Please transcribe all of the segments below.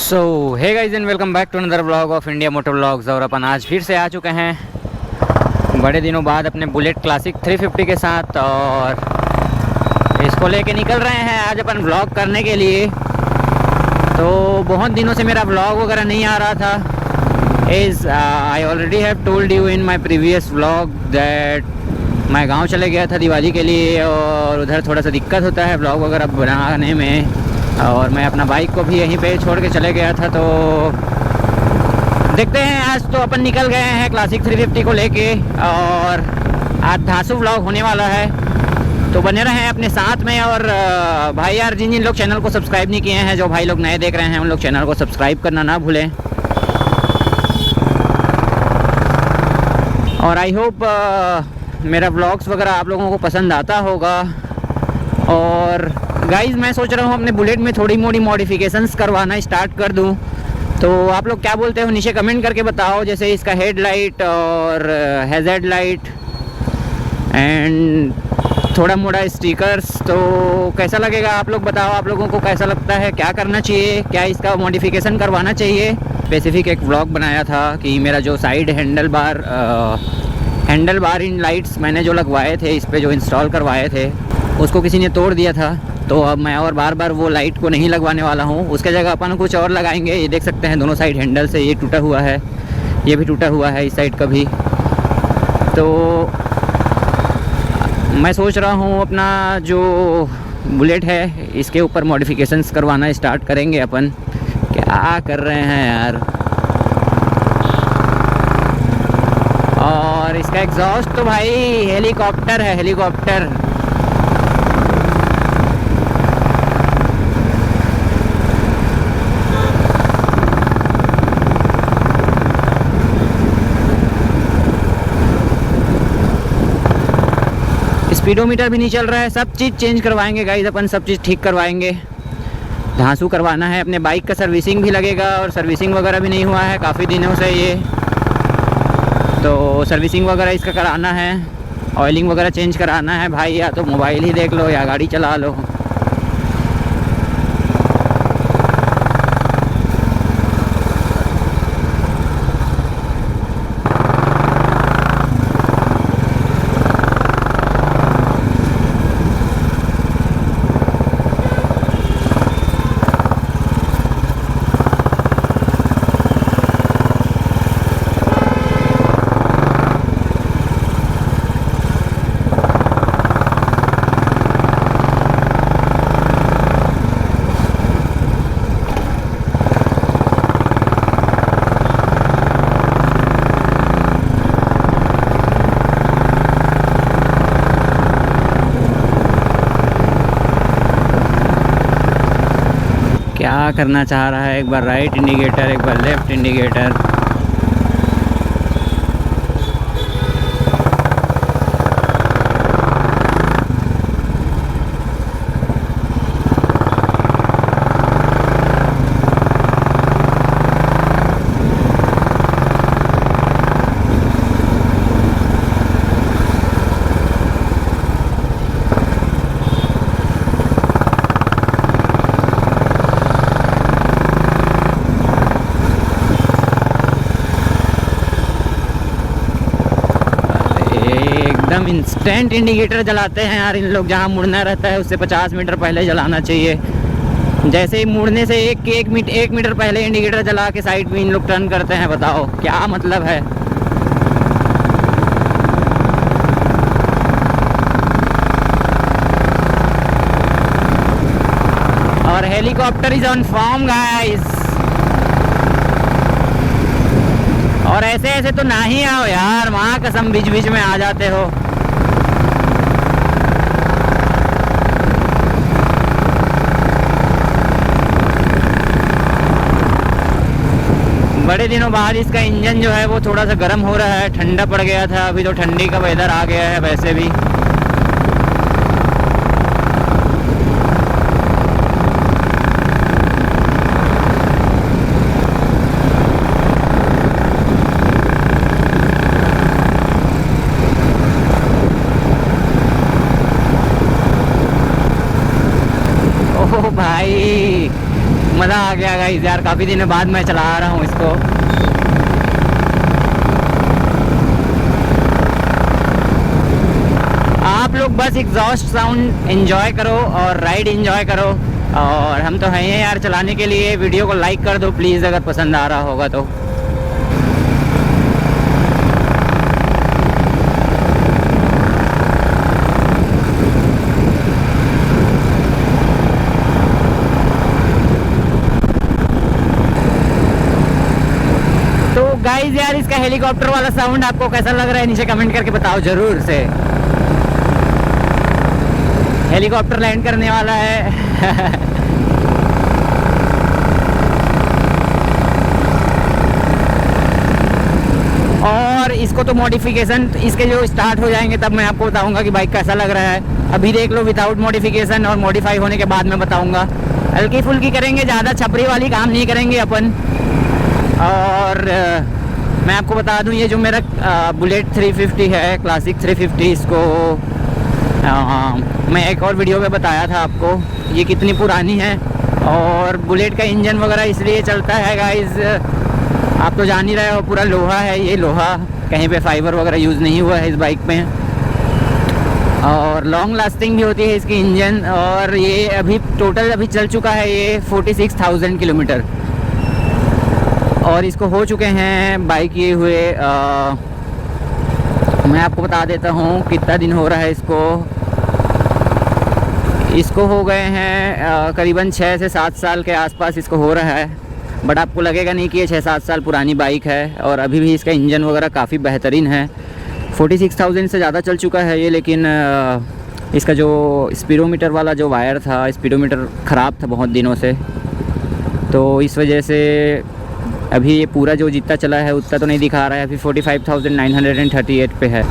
So hey guys and welcome back to another vlog of India motor vlogs. और अपन आज फिर से आ चुके हैं बड़े दिनों बाद अपने बुलेट क्लासिक 350 के साथ, और इसको लेके निकल रहे हैं आज अपन व्लॉग करने के लिए। तो बहुत दिनों से मेरा व्लॉग वगैरह नहीं आ रहा था। Is I already have told you in my previous vlog that मैं गांव चले गया था दिवाली के लिए, और उधर थोड़ा सा दिक्कत होता है व्लॉग वगैरह बनाने में, और मैं अपना बाइक को भी यहीं पे छोड़ के चले गया था। तो देखते हैं, आज तो अपन निकल गए हैं क्लासिक 350 को लेके, और आज धांसू व्लॉग होने वाला है। तो बने रहें अपने साथ में। और भाई यार, जिन जिन लोग चैनल को सब्सक्राइब नहीं किए हैं, जो भाई लोग नए देख रहे हैं, उन लोग चैनल को सब्सक्राइब करना ना भूलें। और आई होप मेरा व्लॉग्स वगैरह आप लोगों को पसंद आता होगा। और गाइस, मैं सोच रहा हूँ अपने बुलेट में थोड़ी मोड़ी मॉडिफिकेशंस करवाना स्टार्ट कर दूँ। तो आप लोग क्या बोलते हो नीचे कमेंट करके बताओ। जैसे इसका हेडलाइट और हैज़र्ड लाइट एंड थोड़ा मोड़ा स्टिकर्स, तो कैसा लगेगा आप लोग बताओ। आप लोगों को कैसा लगता है, क्या करना चाहिए, क्या इसका मॉडिफिकेशन करवाना चाहिए। स्पेसिफिक एक व्लॉग बनाया था कि मेरा जो side handle bar in lights मैंने जो लगवाए थे, इस पे जो इंस्टॉल करवाए थे, उसको किसी ने तोड़ दिया था। तो अब मैं और बार बार वो लाइट को नहीं लगवाने वाला हूँ। उसके जगह अपन कुछ और लगाएंगे। ये देख सकते हैं दोनों साइड हैंडल से ये टूटा हुआ है, ये भी टूटा हुआ है इस साइड का भी। तो मैं सोच रहा हूँ अपना जो बुलेट है इसके ऊपर मॉडिफिकेशंस करवाना स्टार्ट करेंगे अपन। क्या कर रहे हैं यार। और इसका एग्जॉस्ट तो भाई हेलीकॉप्टर है, हेलीकॉप्टर। स्पीडोमीटर भी नहीं चल रहा है। सब चीज़ चेंज करवाएंगे गाइस अपन, सब चीज़ ठीक करवाएंगे। धांसू करवाना है, अपने बाइक का सर्विसिंग भी लगेगा, और सर्विसिंग वगैरह भी नहीं हुआ है काफ़ी दिनों से ये। तो सर्विसिंग वगैरह इसका कराना है, ऑयलिंग वगैरह चेंज कराना है भाई। या तो मोबाइल ही देख लो या गाड़ी चला लो। क्या करना चाह रहा है, एक बार राइट इंडिकेटर, एक बार लेफ्ट इंडिकेटर। एकदम इंस्टेंट इंडिकेटर जलाते हैं यार इन लोग। जहाँ मुड़ना रहता है उससे 50 मीटर पहले जलाना चाहिए। जैसे ही मुड़ने से एक मीटर पहले इंडिकेटर जला के साइड में इन लोग टर्न करते हैं। बताओ क्या मतलब है। और helicopter is on form guys. और ऐसे ऐसे तो ना ही आओ यार, माँ कसम बीच बीच में आ जाते हो। बड़े दिनों बाद इसका इंजन जो है वो थोड़ा सा गर्म हो रहा है। ठंडा पड़ गया था, अभी तो ठंडी का वेदर आ गया है वैसे भी। ओह भाई, मज़ा आ गया गाइस यार, काफ़ी दिनों बाद मैं चला रहा हूँ इसको। आप लोग बस एग्जॉस्ट साउंड एंजॉय करो और राइड एंजॉय करो, और हम तो हैं यार चलाने के लिए। वीडियो को लाइक कर दो प्लीज़ अगर पसंद आ रहा होगा तो। गाइस यार इसका हेलीकॉप्टर वाला साउंड आपको कैसा लग रहा है नीचे कमेंट करके बताओ जरूर से। हेलीकॉप्टर लैंड करने वाला है। और इसको तो मॉडिफिकेशन इसके जो स्टार्ट हो जाएंगे तब मैं आपको बताऊंगा कि बाइक कैसा लग रहा है। अभी देख लो विदाउट मॉडिफिकेशन, और मॉडिफाई होने के बाद मैं बताऊंगा। हल्की फुल्की करेंगे, ज़्यादा छपरी वाली काम नहीं करेंगे अपन। और मैं आपको बता दूं ये जो मेरा बुलेट 350 है, क्लासिक 350, इसको मैं एक और वीडियो में बताया था आपको ये कितनी पुरानी है। और बुलेट का इंजन वगैरह इसलिए चलता है गाइस, आप तो जान ही रहे हो, पूरा लोहा है ये, लोहा, कहीं पे फाइबर वगैरह यूज़ नहीं हुआ है इस बाइक में। और लॉन्ग लास्टिंग भी होती है इसकी इंजन। और ये अभी टोटल अभी चल चुका है ये 46,000 किलोमीटर, और इसको हो चुके हैं बाइक ये हुए मैं आपको बता देता हूँ कितना दिन हो रहा है इसको हो गए हैं करीबन 6 से 7 साल के आसपास इसको हो रहा है। बट आपको लगेगा नहीं कि ये 6-7 साल पुरानी बाइक है, और अभी भी इसका इंजन वगैरह काफ़ी बेहतरीन है। 46,000 से ज़्यादा चल चुका है ये, लेकिन इसका जो स्पीडोमीटर वाला जो वायर था, स्पीडोमीटर ख़राब था बहुत दिनों से, तो इस वजह से अभी ये पूरा जो जितना चला है उतना तो नहीं दिखा रहा है। अभी 45,938 पे है।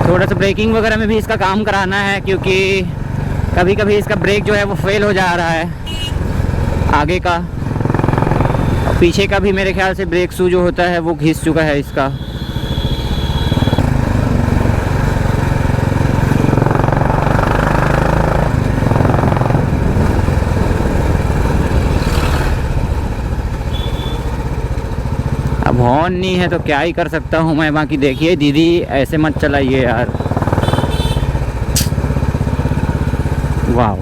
थोड़ा सा ब्रेकिंग वगैरह में भी इसका काम कराना है, क्योंकि कभी कभी इसका ब्रेक जो है वो फेल हो जा रहा है आगे का। पीछे का भी मेरे ख्याल से ब्रेक शू जो होता है वो घिस चुका है इसका। अब हॉर्न नहीं है तो क्या ही कर सकता हूँ मैं। बाकी देखिए दीदी ऐसे मत चलाइए यार। वाह,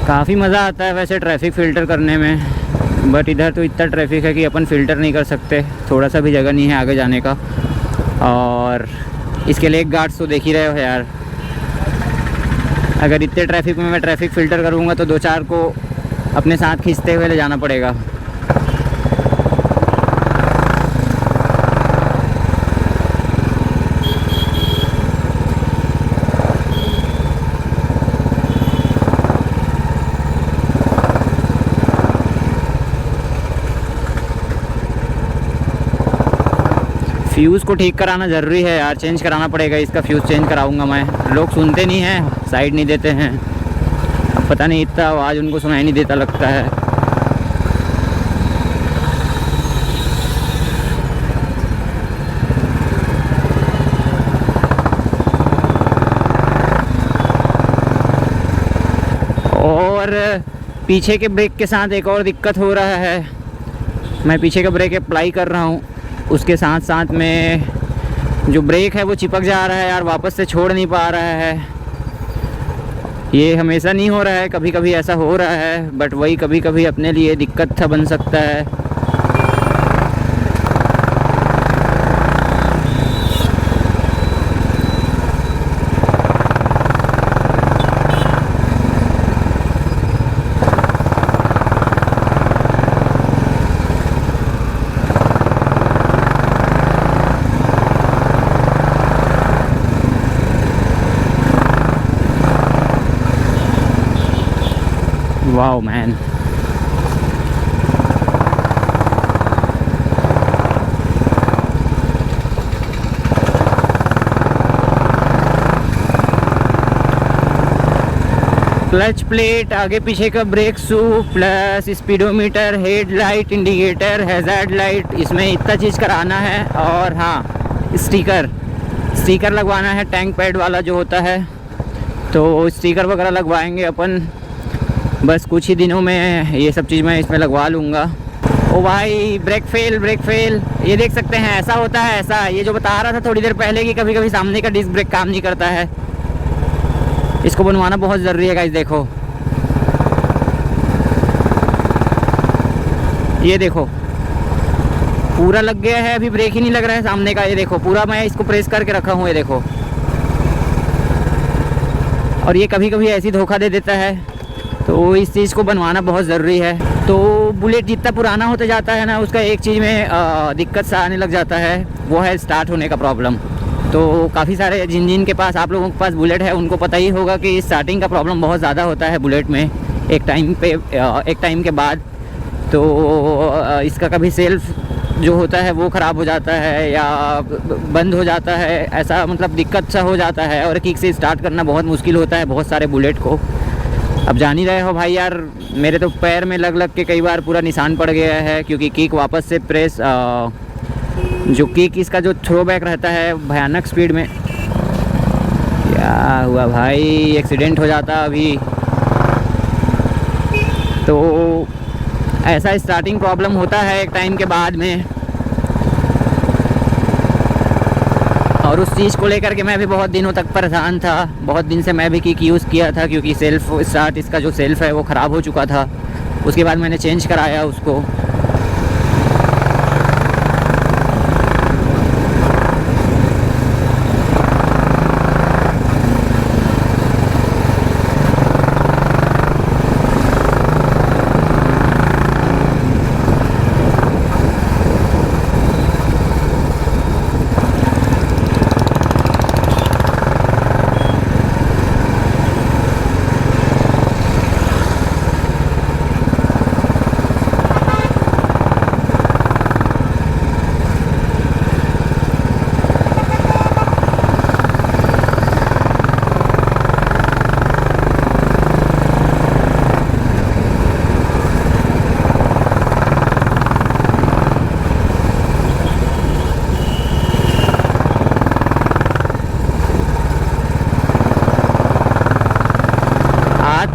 काफ़ी मज़ा आता है वैसे ट्रैफिक फ़िल्टर करने में, बट इधर तो इतना ट्रैफिक है कि अपन फ़िल्टर नहीं कर सकते, थोड़ा सा भी जगह नहीं है आगे जाने का। और इसके लेग गार्ड्स तो देख ही रहे हो यार। अगर इतने ट्रैफिक में मैं ट्रैफिक फ़िल्टर करूँगा तो 2-4 को अपने साथ खींचते हुए ले जाना पड़ेगा। फ्यूज़ को ठीक कराना ज़रूरी है यार, चेंज कराना पड़ेगा इसका। फ्यूज़ चेंज कराऊंगा मैं। लोग सुनते नहीं हैं, साइड नहीं देते हैं, पता नहीं इतना आवाज़ उनको सुनाई नहीं देता लगता है। पीछे के ब्रेक के साथ एक और दिक्कत हो रहा है। मैं पीछे का ब्रेक अप्लाई कर रहा हूँ, उसके साथ साथ में जो ब्रेक है वो चिपक जा रहा है यार, वापस से छोड़ नहीं पा रहा है। ये हमेशा नहीं हो रहा है, कभी कभी ऐसा हो रहा है, बट वही कभी कभी अपने लिए दिक्कत था बन सकता है। Wow, man. क्लच प्लेट, आगे पीछे का brake shoe, plus speedometer, headlight, indicator, hazard light, इसमें इतना चीज़ कराना है। और हाँ, स्टिकर लगवाना है, टैंक पैड वाला जो होता है, तो स्टिकर वगैरह लगवाएंगे अपन। बस कुछ ही दिनों में ये सब चीज़ मैं इसमें लगवा लूँगा। ओ भाई, ब्रेक फेल, ये देख सकते हैं, ऐसा होता है। ऐसा ये जो बता रहा था थोड़ी देर पहले कि कभी कभी सामने का डिस्क ब्रेक काम नहीं करता है, इसको बनवाना बहुत ज़रूरी है गाइस। देखो, ये देखो पूरा लग गया है, अभी ब्रेक ही नहीं लग रहा है सामने का। ये देखो पूरा मैं इसको प्रेस करके रखा हूँ, ये देखो। और ये कभी कभी ऐसी धोखा दे देता है, तो इस चीज़ को बनवाना बहुत ज़रूरी है। तो बुलेट जितना पुराना होता जाता है ना, उसका एक चीज़ में दिक्कत सा आने लग जाता है, वो है स्टार्ट होने का प्रॉब्लम। तो काफ़ी सारे जिन के पास, आप लोगों के पास बुलेट है, उनको पता ही होगा कि स्टार्टिंग का प्रॉब्लम बहुत ज़्यादा होता है बुलेट में एक टाइम के बाद। तो इसका कभी सेल्फ जो होता है वो ख़राब हो जाता है या बंद हो जाता है, ऐसा मतलब दिक्कत सा हो जाता है। और किक से स्टार्ट करना बहुत मुश्किल होता है बहुत सारे बुलेट को। अब जान ही रहे हो भाई यार, मेरे तो पैर में लग के कई बार पूरा निशान पड़ गया है, क्योंकि किक वापस से प्रेस जो किक इसका जो थ्रो बैक रहता है भयानक स्पीड में। क्या हुआ भाई, एक्सीडेंट हो जाता अभी। तो ऐसा स्टार्टिंग प्रॉब्लम होता है एक टाइम के बाद में, और उस चीज़ को लेकर के मैं भी बहुत दिनों तक परेशान था। बहुत दिन से मैं भी किक यूज़ किया था, क्योंकि सेल्फ स्टार्ट इसका जो सेल्फ है वो ख़राब हो चुका था। उसके बाद मैंने चेंज कराया उसको।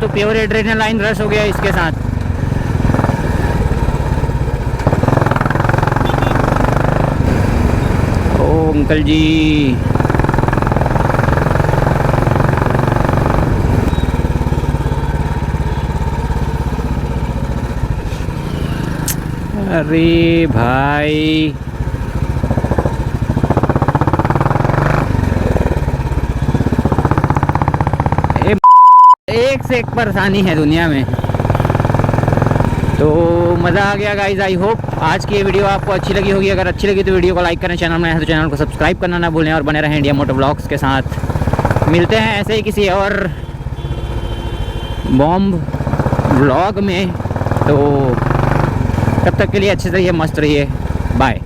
तो प्योर एड्रेनालाइन रश हो गया इसके साथ। ओ अंकल जी, अरे भाई एक से एक परेशानी है दुनिया में। तो मज़ा आ गया गाइज। आई होप आज की ये वीडियो आपको अच्छी लगी होगी। अगर अच्छी लगी तो वीडियो को लाइक करें, चैनल में है तो चैनल को सब्सक्राइब करना ना भूलें, और बने रहें इंडिया मोटर ब्लॉग्स के साथ। मिलते हैं ऐसे ही किसी और बॉम्ब ब्लॉग में। तो तब तक के लिए अच्छे से रहिए, मस्त रहिए, बाय।